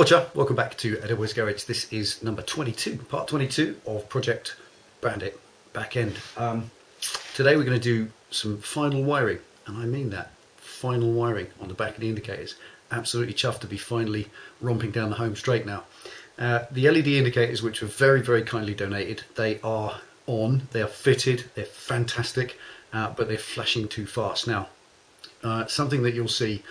Watcher, welcome back to Delboy's Garage. This is number 22, part 22 of Project Bandit Backend. Today we're going to do some final wiring, and I mean that, final wiring on the back of the indicators. Absolutely chuffed to be finally romping down the home straight now. The LED indicators, which were very, very kindly donated, they are on, they are fitted, they're fantastic, but they're flashing too fast. Now, something that you'll see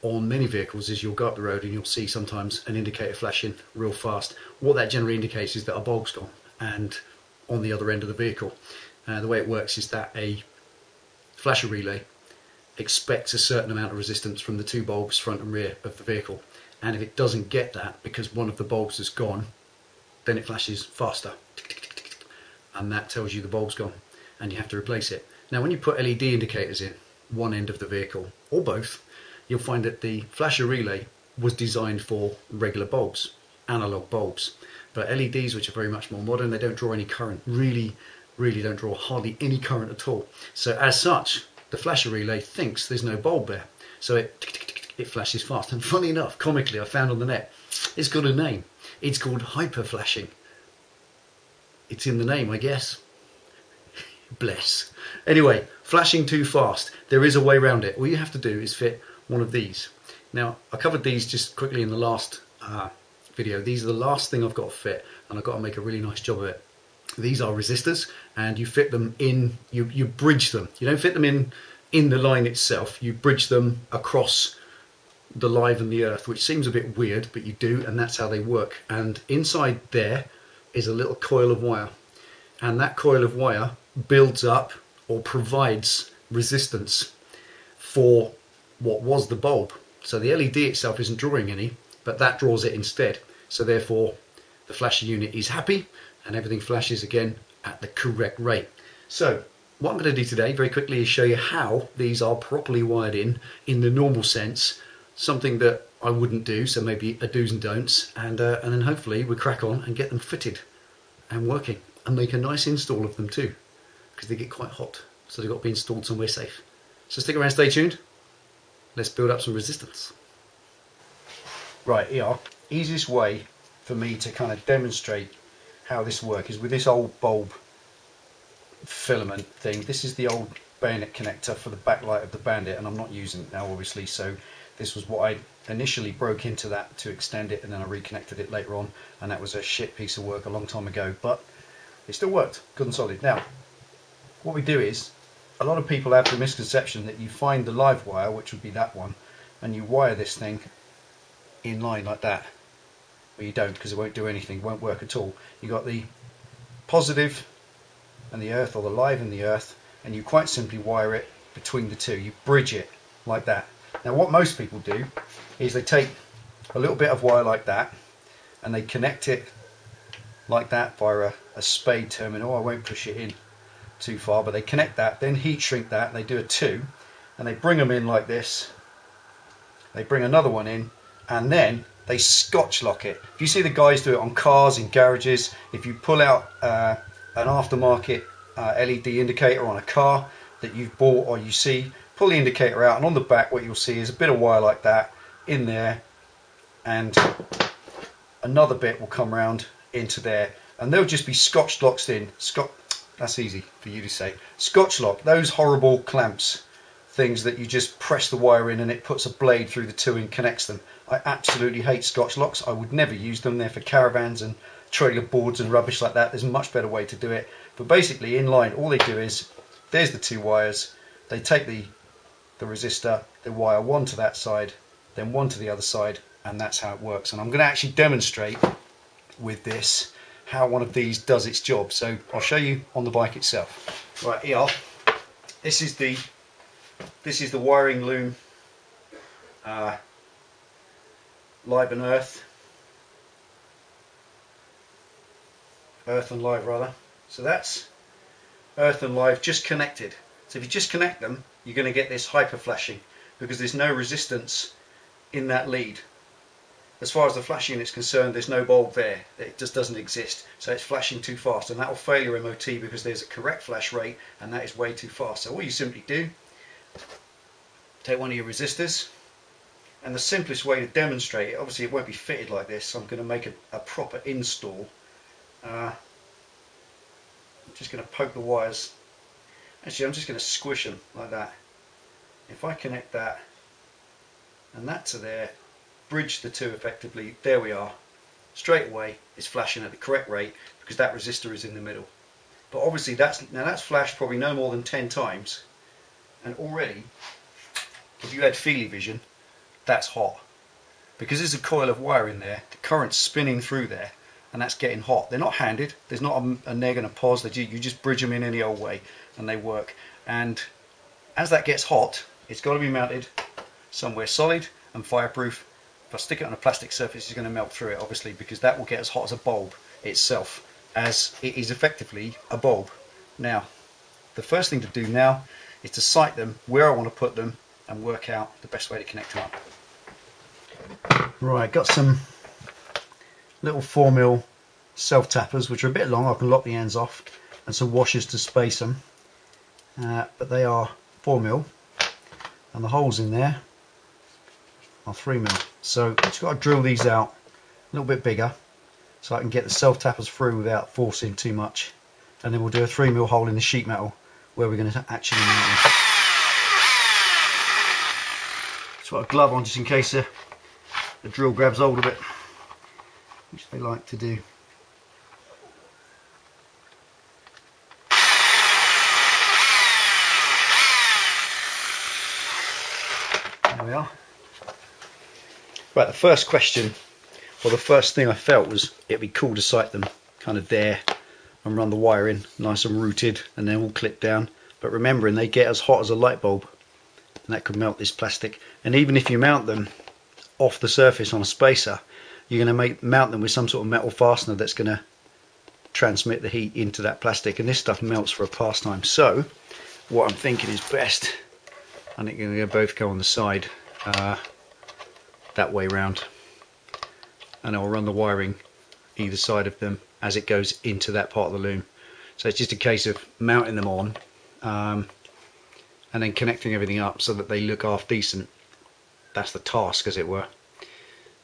on many vehicles is you'll go up the road and you'll see sometimes an indicator flashing real fast. What that generally indicates is that a bulb's gone and on the other end of the vehicle. The way it works is that a flasher relay expects a certain amount of resistance from the two bulbs front and rear of the vehicle, and if it doesn't get that because one of the bulbs is gone, then it flashes faster, and that tells you the bulb's gone and you have to replace it. Now when you put LED indicators in one end of the vehicle or both, you'll find that the flasher relay was designed for regular bulbs, analog bulbs. But LEDs, which are very much more modern, they don't draw any current, really don't draw hardly any current at all. So as such, the flasher relay thinks there's no bulb there. So it flashes fast. And funny enough, comically, I found on the net, it's got a name. It's called hyper flashing. It's in the name, I guess. Bless. Anyway, flashing too fast. There is a way around it. All you have to do is fit one of these. Now, I covered these just quickly in the last video. These are the last thing I've got to fit, and I've got to make a really nice job of it. These are resistors, and you fit them in, you bridge them. You don't fit them in the line itself, you bridge them across the live and the earth, which seems a bit weird, but you do, and that's how they work. And inside there is a little coil of wire, and that coil of wire builds up or provides resistance for what was the bulb. So the LED itself isn't drawing any, but that draws it instead. So therefore the flasher unit is happy and everything flashes again at the correct rate. So what I'm going to do today very quickly is show you how these are properly wired in the normal sense, something that I wouldn't do, so maybe a do's and don'ts, and then hopefully we crack on and get them fitted and working and make a nice install of them too, because they get quite hot, so they've got to be installed somewhere safe. So stick around, stay tuned. Let's build up some resistance. Right, here, easiest way for me to kind of demonstrate how this works is with this old bulb filament thing. This is the old bayonet connector for the backlight of the Bandit, and I'm not using it now obviously, so this was what I initially broke into that to extend it, and then I reconnected it later on, and that was a shit piece of work a long time ago, but it still worked good and solid. Now what we do is, a lot of people have the misconception that you find the live wire, which would be that one, and you wire this thing in line like that. Well, you don't, because it won't do anything, won't work at all. You got the positive and the earth, or the live and the earth, and you quite simply wire it between the two. You bridge it like that. Now what most people do is they take a little bit of wire like that and they connect it like that via a spade terminal. I won't push it in too far, but they connect that, then heat shrink that, and they do a 2, and they bring them in like this. They bring another one in, and then they scotch lock it. If you see the guys do it on cars, in garages, if you pull out an aftermarket LED indicator on a car that you've bought or you see, pull the indicator out, and on the back what you'll see is a bit of wire like that in there, and another bit will come round into there, and they'll just be scotch locked in. That's easy for you to say. Scotch lock, those horrible clamps, things that you just press the wire in and it puts a blade through the two and connects them. I absolutely hate Scotch locks. I would never use them. They're for caravans and trailer boards and rubbish like that. There's a much better way to do it. But basically in line, all they do is, there's the two wires. They take the resistor, they wire one to that side, then one to the other side, and that's how it works. And I'm going to actually demonstrate with this how one of these does its job. So I'll show you on the bike itself. Right, here, this is the wiring loom, live and earth and live rather. So that's earth and live just connected. So if you just connect them, you're going to get this hyper flashing because there's no resistance in that lead. As far as the flash unit is concerned, there's no bulb there. It just doesn't exist. So it's flashing too fast, and that will fail your MOT because there's a correct flash rate, and that is way too fast. So all you simply do, take one of your resistors, And the simplest way to demonstrate it, obviously it won't be fitted like this, so I'm going to make a proper install. I'm just going to poke the wires. Actually, I'm just going to squish them like that. If I connect that and that to there, bridge the two effectively, there we are. Straight away it's flashing at the correct rate because that resistor is in the middle. But obviously that's flashed probably no more than 10 times, and already, if you had feely vision, that's hot. Because there's a coil of wire in there, the current's spinning through there, and that's getting hot. They're not handed, there's not a neg and a pos, you just bridge them in any old way and they work. And as that gets hot, it's got to be mounted somewhere solid and fireproof. If I stick it on a plastic surface, it's going to melt through it, obviously, because that will get as hot as a bulb itself, as it is effectively a bulb. Now, the first thing to do now is to sight them where I want to put them and work out the best way to connect them up. Right, got some little 4mm self-tappers, which are a bit long, I can lock the ends off, and some washers to space them. But they are 4mm, and the holes in there are 3mm. So I've just got to drill these out a little bit bigger so I can get the self-tappers through without forcing too much. And then we'll do a 3mm hole in the sheet metal where we're going to actually mount them. Just got a glove on just in case the drill grabs hold of it, which they like to do. There we are. Right, the first question, or the first thing I felt was it'd be cool to sight them kind of there and run the wire in nice and rooted and then all clip down. But remembering they get as hot as a light bulb, and that could melt this plastic. And even if you mount them off the surface on a spacer, you're going to mount them with some sort of metal fastener that's going to transmit the heat into that plastic, and this stuff melts for a pastime. So what I'm thinking is best, I think they're going to both go on the side that way round, and I'll run the wiring either side of them as it goes into that part of the loom. So it's just a case of mounting them on and then connecting everything up so that they look half decent. That's the task, as it were.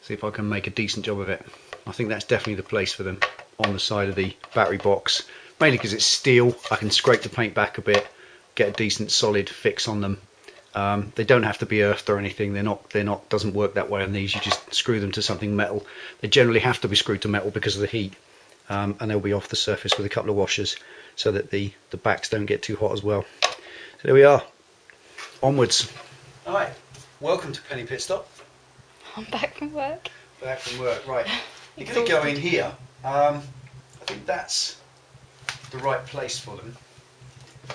See if I can make a decent job of it. I think that's definitely the place for them, on the side of the battery box, mainly because it's steel. I can scrape the paint back a bit, get a decent solid fix on them. They don't have to be earthed or anything. They're not. Doesn't work that way on these. You just screw them to something metal. They generally have to be screwed to metal because of the heat, and they'll be off the surface with a couple of washers so that the backs don't get too hot as well. So there we are. Onwards. All right. Welcome to Penny Pit Stop. I'm back from work. Back from work. Right. You're going to go in here. I think that's the right place for them.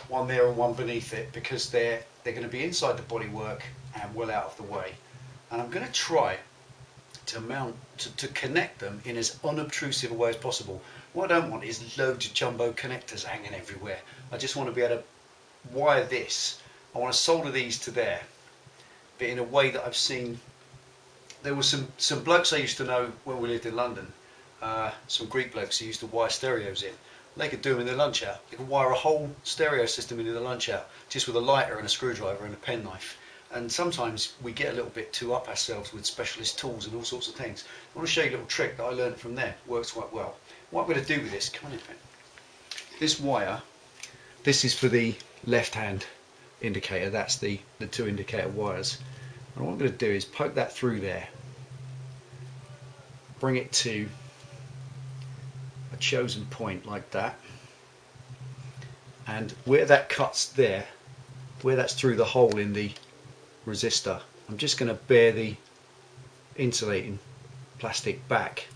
One there and one beneath it, because they're going to be inside the bodywork and well out of the way. And I'm going to try to connect them in as unobtrusive a way as possible. What I don't want is loads of jumbo connectors hanging everywhere. I just want to be able to wire this. I want to solder these to there, but in a way that I've seen. There were some blokes I used to know when we lived in London, some Greek blokes who used to wire stereos in. They could do them in their lunch hour. They could wire a whole stereo system into the lunch hour just with a lighter and a screwdriver and a penknife. And sometimes we get a little bit too up ourselves with specialist tools and all sorts of things. I want to show you a little trick that I learned from there. Works quite well. What I'm going to do with this, come on in, Pen. This wire, this is for the left hand indicator. That's the 2 indicator wires. And what I'm going to do is poke that through there, bring it to a chosen point like that, and where that cuts there, where that's through the hole in the resistor, I'm just going to bare the insulating plastic back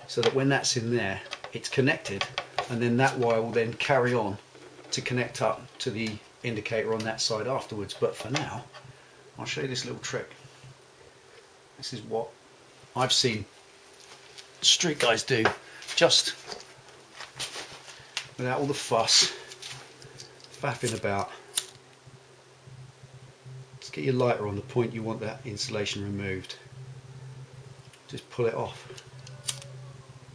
so that when that's in there it's connected, and then that wire will then carry on to connect up to the indicator on that side afterwards. But for now I'll show you this little trick. This is what I've seen street guys do, just without all the fuss, faffing about. Just get your lighter on the point you want that insulation removed. Just pull it off.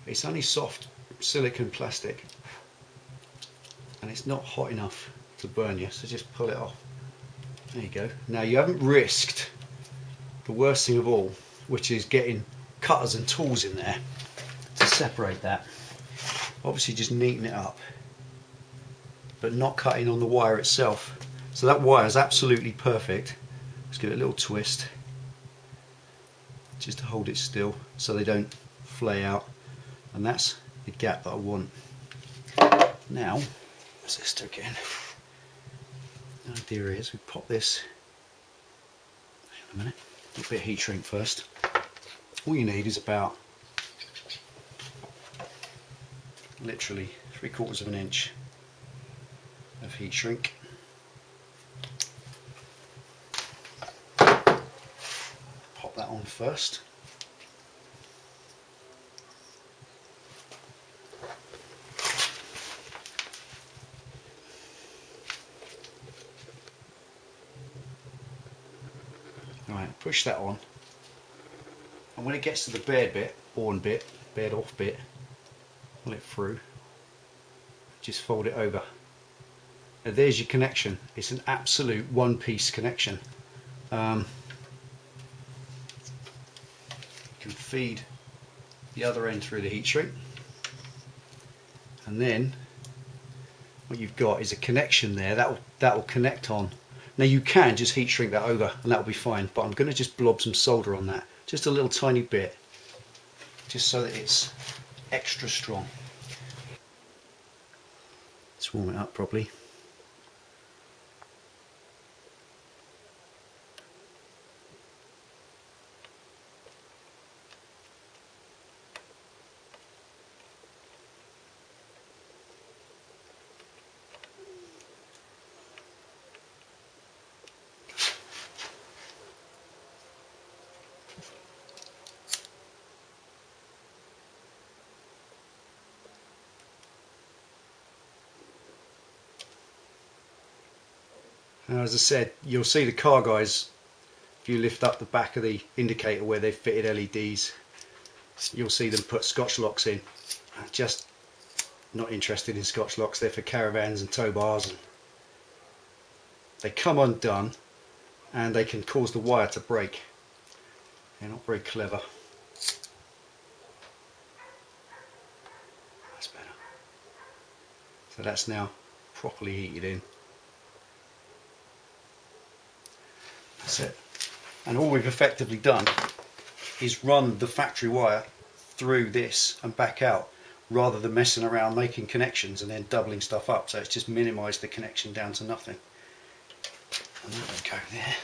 It's only soft silicone plastic and it's not hot enough to burn you, so just pull it off. There you go. Now you haven't risked the worst thing of all, which is getting cutters and tools in there to separate that. Obviously just neaten it up, but not cutting on the wire itself. So that wire is absolutely perfect. Let's give it a little twist just to hold it still so they don't flay out, and that's the gap that I want. Now, resistor again. The idea is we pop this, hang on a minute, a little bit of heat shrink first. All you need is about literally 3/4 of an inch of heat shrink. Pop that on first. Alright, push that on, and when it gets to the bared bit, bared off bit, pull it through, just fold it over. Now there's your connection. It's an absolute one-piece connection. You can feed the other end through the heat shrink, and then what you've got is a connection there that will connect on. Now you can just heat shrink that over and that will be fine, but I'm going to just blob some solder on that, just a little tiny bit, just so that it's extra strong. Let's warm it up properly. Now, as I said, you'll see the car guys, if you lift up the back of the indicator where they've fitted LEDs, you'll see them put Scotch locks in. I'm just not interested in Scotch locks. They're for caravans and tow bars, and they come undone and they can cause the wire to break. They're not very clever. That's better. So that's now properly heated in. That's it. And all we've effectively done is run the factory wire through this and back out, rather than messing around making connections and then doubling stuff up. So it's just minimised the connection down to nothing. And that will go there,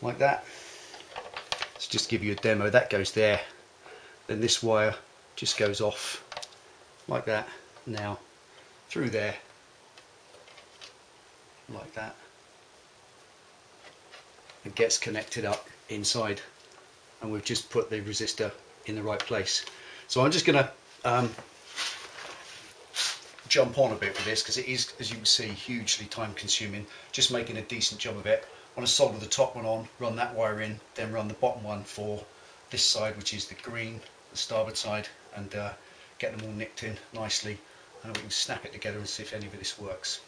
like that. Let's just give you a demo. That goes there. Then this wire just goes off like that. Now through there, like that. It gets connected up inside, and we've just put the resistor in the right place. So I'm just going to jump on a bit with this, because it is, as you can see, hugely time consuming, just making a decent job of it. I want to solder the top one on, run that wire in, then run the bottom one for this side, which is the green, the starboard side, and get them all nicked in nicely, and we can snap it together and see if any of this works.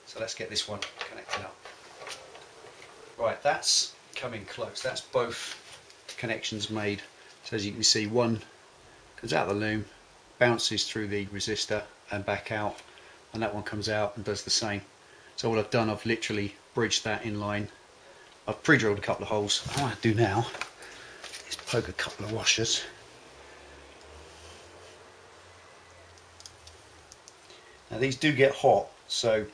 So let's get this one connected up. Right, that's coming close. That's both connections made. So as you can see, one comes out of the loom, bounces through the resistor and back out, and that one comes out and does the same. So what I've done, I've literally bridged that in line. I've pre-drilled a couple of holes. What I want to do now is poke a couple of washers. Now these do get hot, so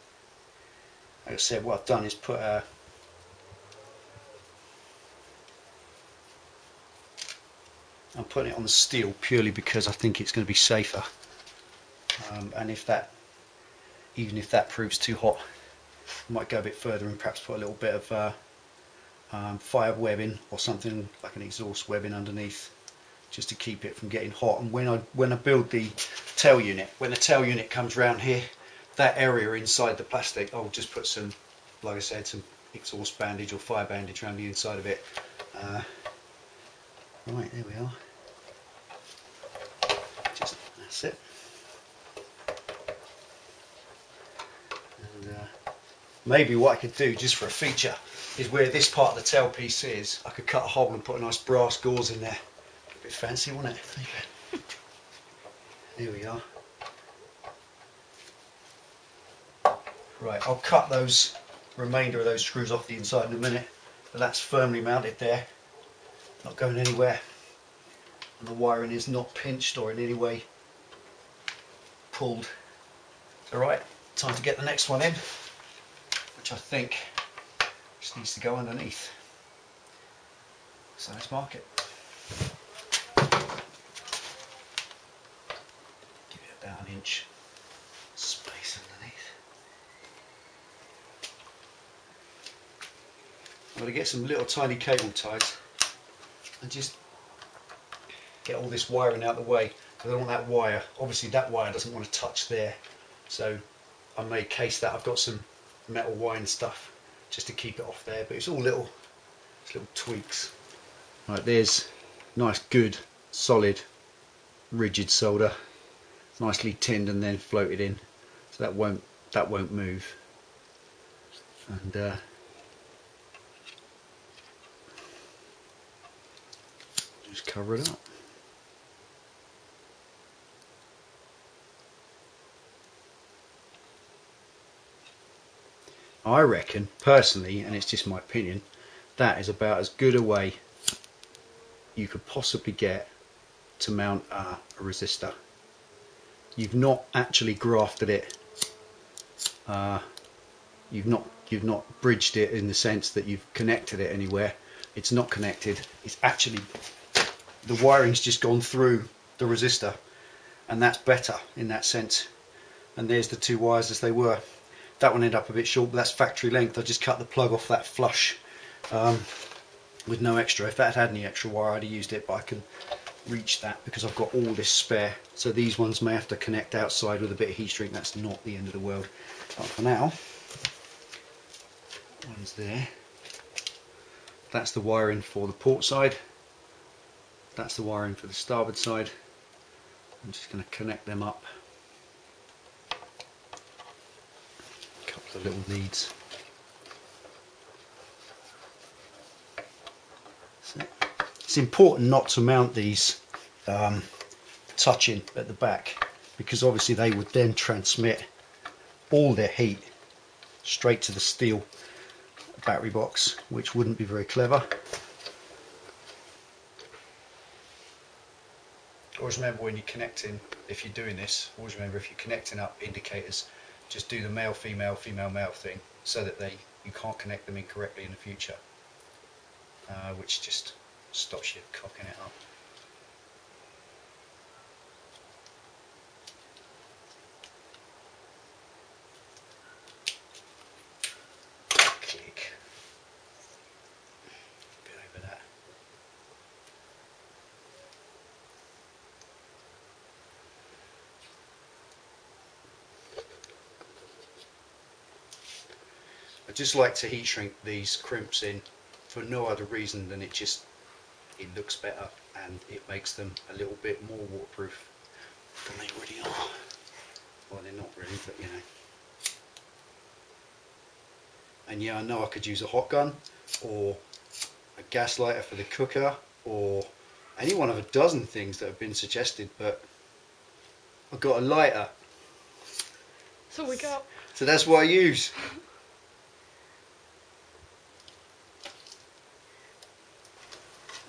like I said, what I've done is put a I'm putting it on the steel purely because I think it's going to be safer, and even if that proves too hot, I might go a bit further and perhaps put a little bit of fire webbing or something like an exhaust webbing underneath, just to keep it from getting hot. And when I build the tail unit, when the tail unit comes round here, that area inside the plastic, I'll just put some, like I said, some exhaust bandage or fire bandage around the inside of it. Right, there we are. That's it. And maybe what I could do just for a feature is where this part of the tailpiece is, I could cut a hole and put a nice brass gauze in there. A bit fancy, wouldn't it? Here we are. Right, I'll cut those remainder of those screws off the inside in a minute, but that's firmly mounted there, not going anywhere, and the wiring is not pinched or in any way pulled. Alright, time to get the next one in, which I think just needs to go underneath. So let's mark it. Give it about an inch space underneath. I'm going to get some little tiny cable ties and just get all this wiring out of the way, because I don't want that wire, obviously that wire doesn't want to touch there, so I may case that. I've got some metal wire stuff just to keep it off there, but it's all little tweaks. Right, there's nice good solid rigid solder, nicely tinned and then floated in, so that won't move. And just cover it up. I reckon, personally, and it's just my opinion, that is about as good a way you could possibly get to mount a resistor. You've not actually grafted it. You've not bridged it in the sense that you've connected it anywhere. It's not connected. It's actually, the wiring's just gone through the resistor, and that's better in that sense. And there's the two wires as they were. That one ended up a bit short, but that's factory length. I just cut the plug off that flush with no extra. If that had any extra wire, I'd have used it, but I can reach that because I've got all this spare. So these ones may have to connect outside with a bit of heat shrink. That's not the end of the world. But for now, one's there. That's the wiring for the port side. That's the wiring for the starboard side. I'm just going to connect them up. A couple of little leads. So it's important not to mount these touching at the back, because obviously they would then transmit all their heat straight to the steel battery box, which wouldn't be very clever. Always remember when you're connecting, if you're doing this, always remember if you're connecting up indicators, just do the male, female, female, male thing, so that you can't connect them incorrectly in the future, which just stops you cocking it up. Click. Bit over that. I just like to heat shrink these crimps in for no other reason than it looks better and it makes them a little bit more waterproof than they already are. Well, they're not really, but you know. And yeah, I know I could use a hot gun or a gas lighter for the cooker or any one of a dozen things that have been suggested, but I've got a lighter. That's all we got. So that's what I use.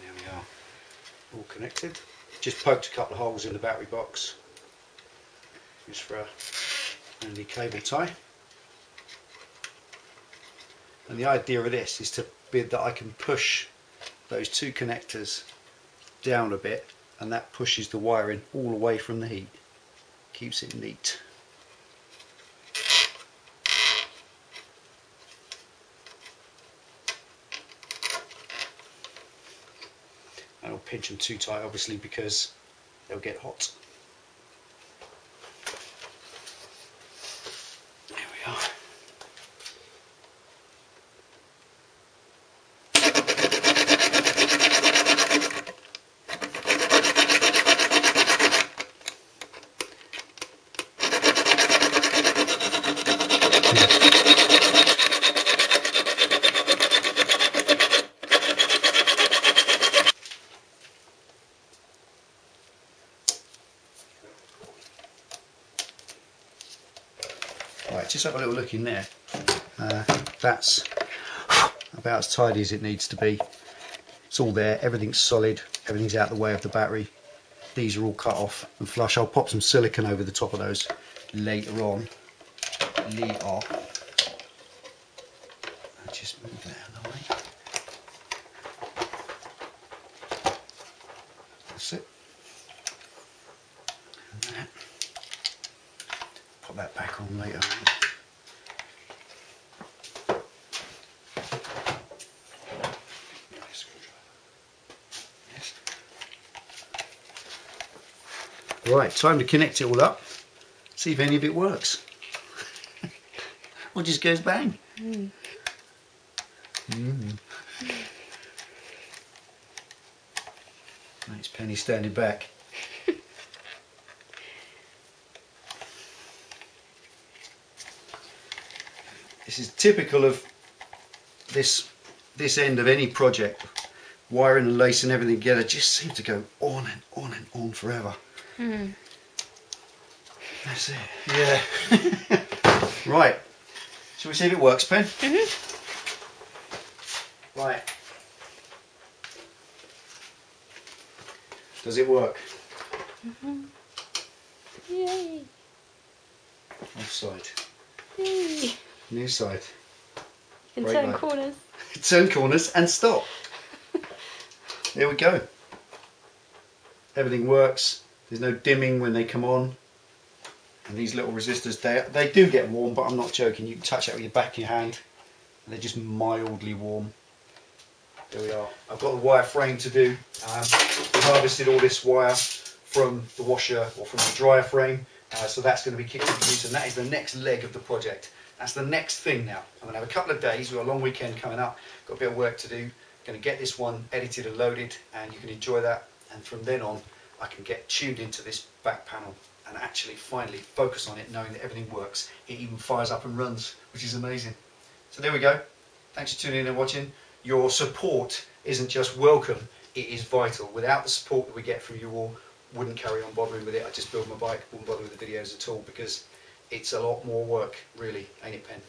There we are, all connected. Just poked a couple of holes in the battery box just for a handy cable tie. And the idea of this is to be that I can push those two connectors down a bit, and that pushes the wiring all away from the heat. Keeps it neat. I don't pinch them too tight, obviously, because they'll get hot. There we are. Right, just have a little look in there. That's about as tidy as it needs to be. It's all there, everything's solid, everything's out the way of the battery. These are all cut off and flush. I'll pop some silicone over the top of those later on. I'll just move that out of the way. That's it. And that. Put that back on later. Yes. Right, time to connect it all up. See if any of it works. Or just goes bang. Mm. Nice Penny standing back. This is typical of this end of any project. Wiring and lacing everything together just seems to go on and on and on forever. Mm. That's it. Yeah. Right. Shall we see if it works, Pen? Mm-hmm. Right. Does it work? Mm-hmm. Yay. Offside. Yay. New side. You can turn corners. Turn corners and stop. There we go. Everything works. There's no dimming when they come on. And these little resistors, they do get warm, but I'm not joking. You can touch it with your back of your hand and they're just mildly warm. There we are. I've got the wire frame to do. We harvested all this wire from the washer or from the dryer frame, so that's going to be kicked into use, and that is the next leg of the project. That's the next thing now. I'm going to have a couple of days. We've got a long weekend coming up. Got a bit of work to do. Going to get this one edited and loaded, and you can enjoy that. And from then on, I can get tuned into this back panel and actually finally focus on it, knowing that everything works. It even fires up and runs, which is amazing. So there we go. Thanks for tuning in and watching. Your support isn't just welcome, it is vital. Without the support that we get from you all, wouldn't carry on bothering with it. I just build my bike, wouldn't bother with the videos at all, because it's a lot more work, really, ain't it, Pen?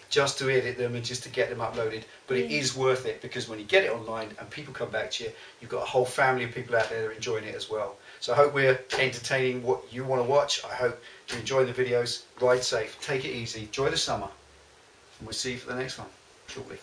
Just to edit them and just to get them uploaded. But it is worth it, because when you get it online and people come back to you, you've got a whole family of people out there that are enjoying it as well. So I hope we're entertaining what you want to watch. I hope you're enjoying the videos. Ride safe, take it easy, enjoy the summer, and we'll see you for the next one shortly.